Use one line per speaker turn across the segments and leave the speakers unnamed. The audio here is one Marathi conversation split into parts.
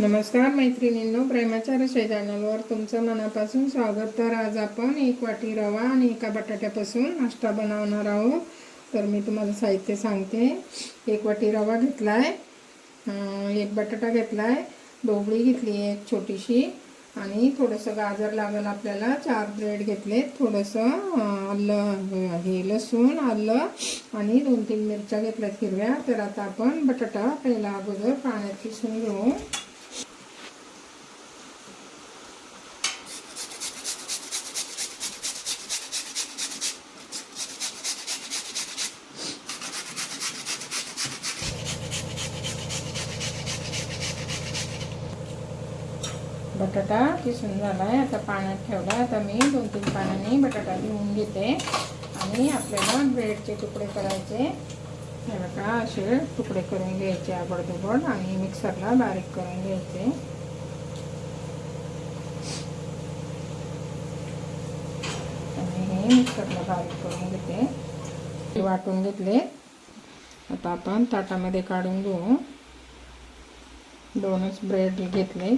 नमस्कार मैत्रिणींनो, प्रेमाच्या रसोई चॅनलवर तुमचं मनापासून स्वागत। तर आज आपण 1 वाटी रवा आणि 1 बटाट्यापासून नाश्ता बनवणार आहोत। तर मी तुम्हाला साहित्य सांगते। 1 वाटी रवा घेतलाय, 1 बटाटा घेतलाय, ढोबळी घेतली एक छोटीशी आणि थोडंसं गाजर लागेल आपल्याला। 4 ब्रेड घेतले, थोडंसं आलं, लसूण, आलं आणि 2-3 मिरच्या घेतल्यात हिरव्या। तर आता आपण बटाटा पहिला अगोदर पाण्यात किसून घेऊ। बटाटा किसून झालाय, आता पाण्यात ठेवला। आता मी 2-3 पाण्याने बटाटा धुवून घेते आणि आपल्याला ब्रेडचे तुकडे करायचे। हे बघा, असे तुकडे करून घ्यायचे आबडधोबड आणि मिक्सरला बारीक करून घ्यायचे। आणि हे मिक्सरला बारीक करून घेते, वाटून घेतले। आता आपण ताटामध्ये काढून घेऊ। 2च ब्रेड घेतले,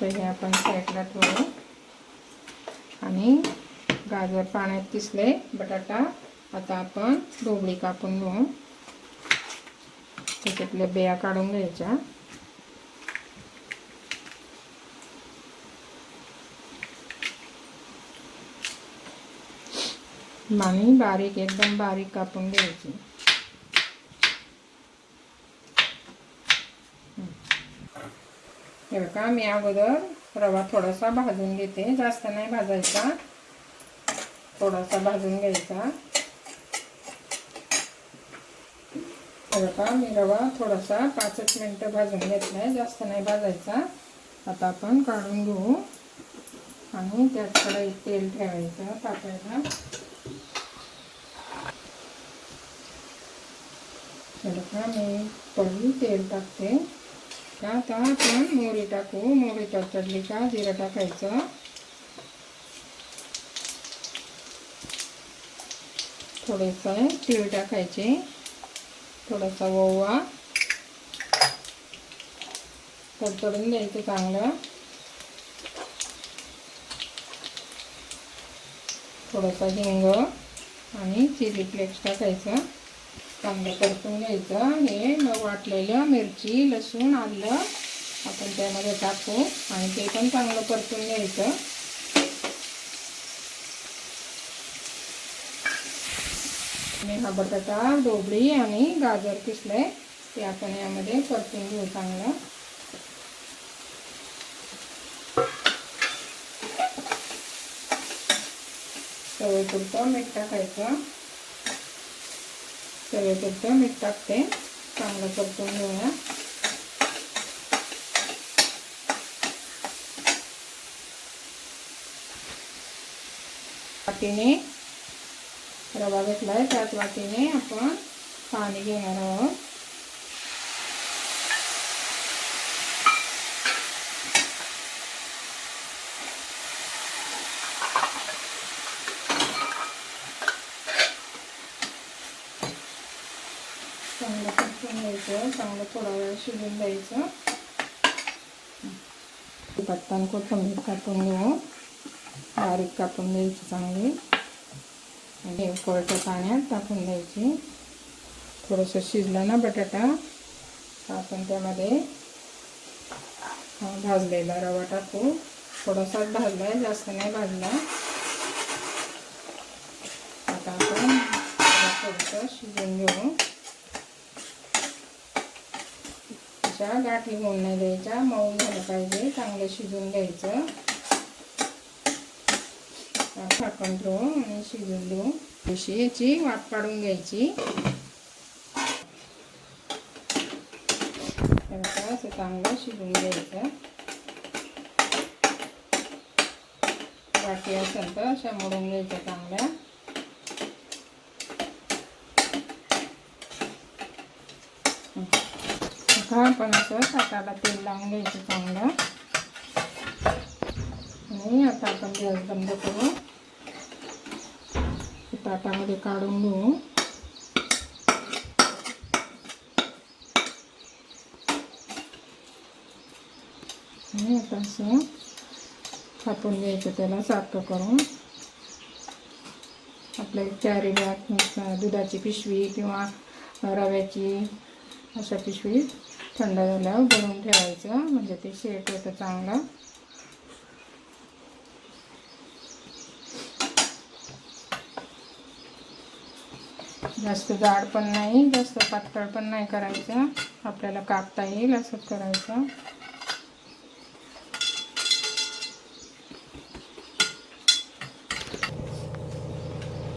तर हे आपण साईडला ठेवू। आणि गाजर पाण्यात किसले, बटाटा आता आपण ढोबळी कापून घेऊ। त्याच्यातल्या बिया काढून घ्यायच्या। आणि बारीक, एकदम बारीक कापून घ्यायची। हे बघा, मी अगोदर रवा थोडासा भाजून घेते, जास्त नाही भाजायचा, थोडासा भाजून घ्यायचा। हे बघा, मी रवा थोडासा 5 मिनिटं भाजून घेतलाय, जास्त नाही भाजायचा। आता आपण काढून घेऊ आणि त्यात कढईत तेल ठेवायचं तापायला। हे बघा, मी पहिली तेल टाकते। आता आपण मोहरी टाकू। मोहरी तडतडली का जिरं टाकायचं, थोडेसे तीळ टाकायचे, थोडासा ओवा, तडतडून द्यायचं चांगलं। थोडासा हिंग आणि चिली फ्लेक्स टाकायचं, चांगलं परतून घ्यायचं। हे वाटलेलं मिरची, लसूण, आलं आपण त्यामध्ये टाकू आणि ते पण चांगलं परतून घ्यायचं। आणि हा बटाटा, ढोबळी आणि गाजर किसले ते आपण यामध्ये परतून घेऊ चांगलं। चवीपुरतं मीठ टाकायचं, चवीपुरतं मीठ टाकते, चांगलं परतून घेऊया। वाटीने रवा घेतलाय, त्याच वाटीने आपण पाणी घेणार आहोत। चांगलं परतून घ्यायचं, चांगलं थोडा वेळ शिजून द्यायचं। पत्तान कोथिंबीर कापून घेऊ, बारीक कापून द्यायची चांगली आणि उकळत्या पाण्यात टाकून द्यायची। थोडंसं शिजलं ना बटाटा, आपण त्यामध्ये भाजलेला रवा टाकू। थोडासाच भाजलाय, जास्त नाही भाजला। आता आपण थोडंसं शिजून घेऊ। अशा गाठी होऊन नाही द्यायच्या, मऊ झालं पाहिजे, चांगलं शिजून घ्यायचं। झाकण ठेवू आणि शिजून देऊ। अशी याची वाफ काढून घ्यायची। असं चांगलं शिजून घ्यायचं। गाठी असेल तर अशा मोडून घ्यायच्या चांगल्या। आपण असं ताटाला तेल लावून घ्यायचं चांगलं। आणि आता आपण गॅस बंद करू, ताटामध्ये काढून घेऊ। आणि आता असं थापून घ्यायचं त्याला सारखं करून. आपल्या कॅरी बॅग, दुधाची पिशवी किंवा रव्याची अशा पिशवी थंड झाल्यावर भरून ठेवायचं, म्हणजे ते सेट होतं चांगलं. जास्त जाड पण नाही, जास्त पातळ पण नाही करायचं, आपल्याला कापता येईल असंच करायचं.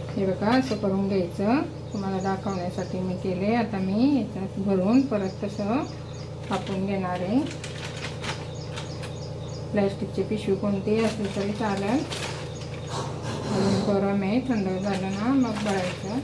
हे बघा असं करून घ्यायचं. तुम्हाला दाखवण्यासाठी मी केले. आता मी याच्यात भरून परत तसं थापून घेणार आहे. प्लॅस्टिकची पिशवी कोणती असली तरी चालेल. अजून गरम आहे, थंड झालं ना मग भरायचं.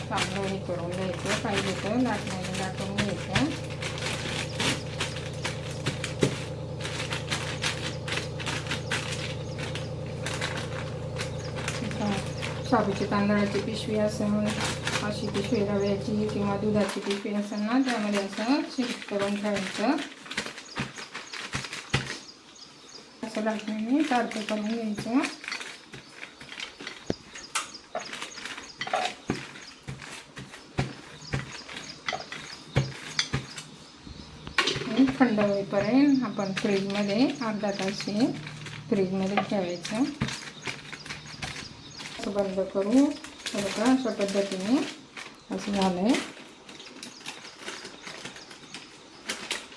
चांगलं हे करून घ्यायचं, पाहिजे तर लाटण्याने लाटून घ्यायचं. शाबूची तांदळाची पिशवी असेल, अशी पिशवी रव्याची किंवा दुधाची पिशवी असेल ना, त्यामध्ये असं शिफ्ट करून ठेवायचं. असं लाटण्याने सारखं करून घ्यायचं. थंड होईपर्यंत आपण फ्रीजमध्ये अर्धा तास हे फ्रीजमध्ये ठेवायचं. असं बंद करू. बघा अशा पद्धतीने असं झालंय.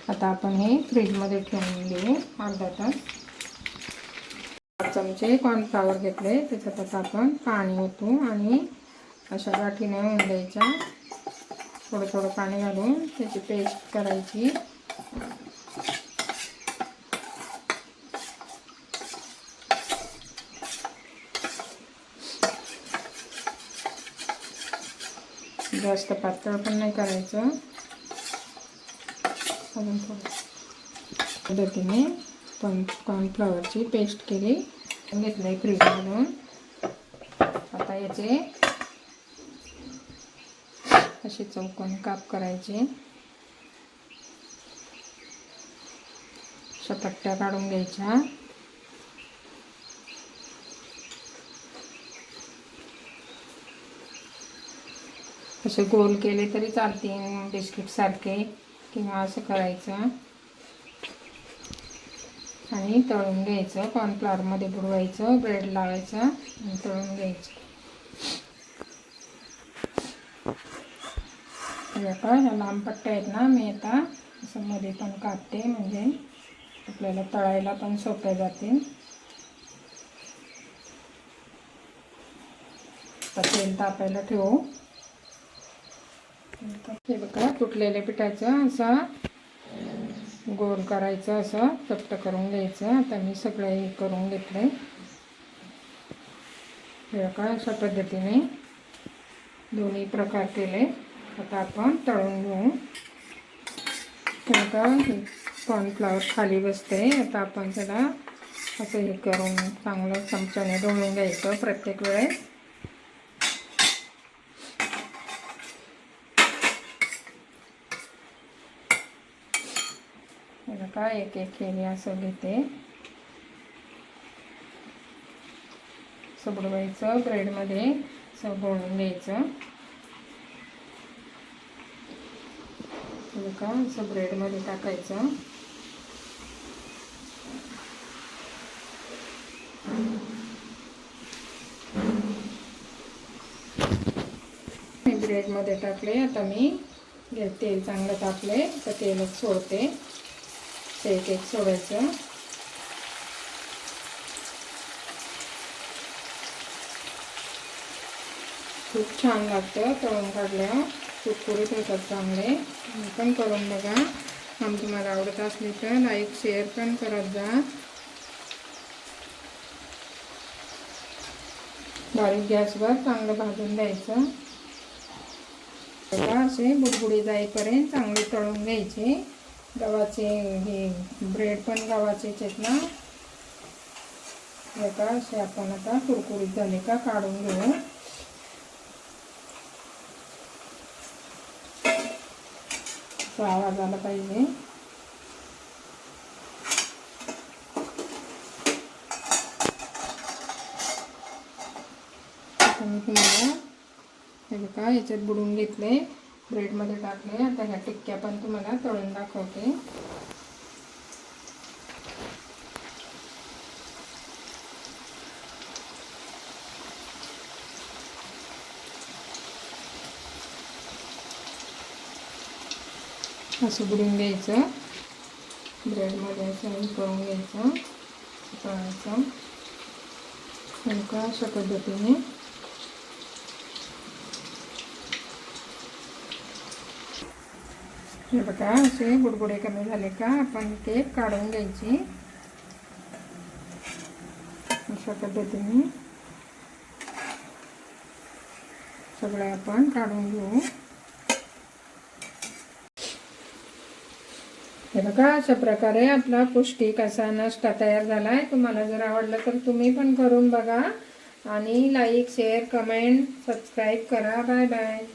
आता आपण हे फ्रीजमध्ये ठेवून देऊ अर्धा तास. 4 चमचे कॉर्नफ्लॉवर घेतले, त्याच्यात आता आपण पाणी ओतू आणि अशा गाठीने होऊन द्यायच्या. थोडं थोडं पाणी घालून त्याची पेस्ट करायची. जास्त पातळ पण नाही करायचं. अजून थोडं पद्धतीने पण कॉर्नफ्लॉवरची पेस्ट केली, घेतली फ्रीजमधून. आता याचे असे चौकोन काप करायचे. अशा पट्ट्या काढून घ्यायच्या. असे गोल केले तरी चालतील बिस्किट सारखे, किंवा असं करायचं आणि तळून घ्यायचं. कॉर्नफ्लॉवरमध्ये बुडवायचं, ब्रेड लावायचं आणि तळून घ्यायचं. ह्या लांब पट्ट्या आहेत ना, मी आता असं मध्ये पण कापते, म्हणजे आपल्याला तळायला पण सोप्या जातील. तेल तापायला ठेवू. हे बघा तुटलेल्या पिठाचं असं गोल करायचं, असं चपट करून घ्यायचं. आता मी सगळं हे करून घेतलंय. हे बघा अशा पद्धतीने दोन्ही प्रकार केले. आता आपण तळून घेऊ. हे बघा कॉर्नफ्लॉवर खाली बसते. आता आपण त्याला असं हे करून चांगलं चमच्याने ढवळून घ्यायचं प्रत्येक वेळेस. बघा एक एक हे असं घेते, असं बुडवायचं ब्रेडमध्ये, असं बुडवून घ्यायचं. बघा असं ब्रेडमध्ये टाकायचं. ब्रेडमध्ये टाकले. आता मी तेल चांगलं टाकले, तर तेलच सोडते. एक एक सोडायचं. खूप छान लागतं तळून काढल्यावर, कुरकुरीत होतात चांगले. पण करून बघा. आणि तुम्हाला आवडत असली तर लाईक शेअर पण करत जा. बारीक गॅसवर चांगलं भाजून द्यायचं. असे बुडबुडी जाईपर्यंत चांगले तळून घ्यायचे. गव्हाचे हे ब्रेड पण गव्हाचेच आहेत ना, हे का असे आपण आता कुरकुरीत झाले का काढून घेऊ. आवाज आला पाहिजे. आता मी तुम्हाला हे बघा याच्यात बुडवून घेतले, ब्रेडमध्ये टाकले. आता ह्या टिक्क्या पण तुम्हाला तळून दाखवते. असं बुडून घ्यायचं, ब्रेडमध्ये असं करून घ्यायचं, तळायचं अशा पद्धतीने. हे बघा असे बुडबुडे कमी झाले का आपण केक काढून घ्यायची अशा पद्धतीने. सगळे आपण काढून घेऊ. हे बघा अशा प्रकारे आपला पौष्टिक असा नाश्ता तयार झाला आहे. तुम्हाला जर आवडलं तर तुम्ही पण करून बघा आणि लाईक, शेअर, कमेंट, सबस्क्राईब करा. Bye bye.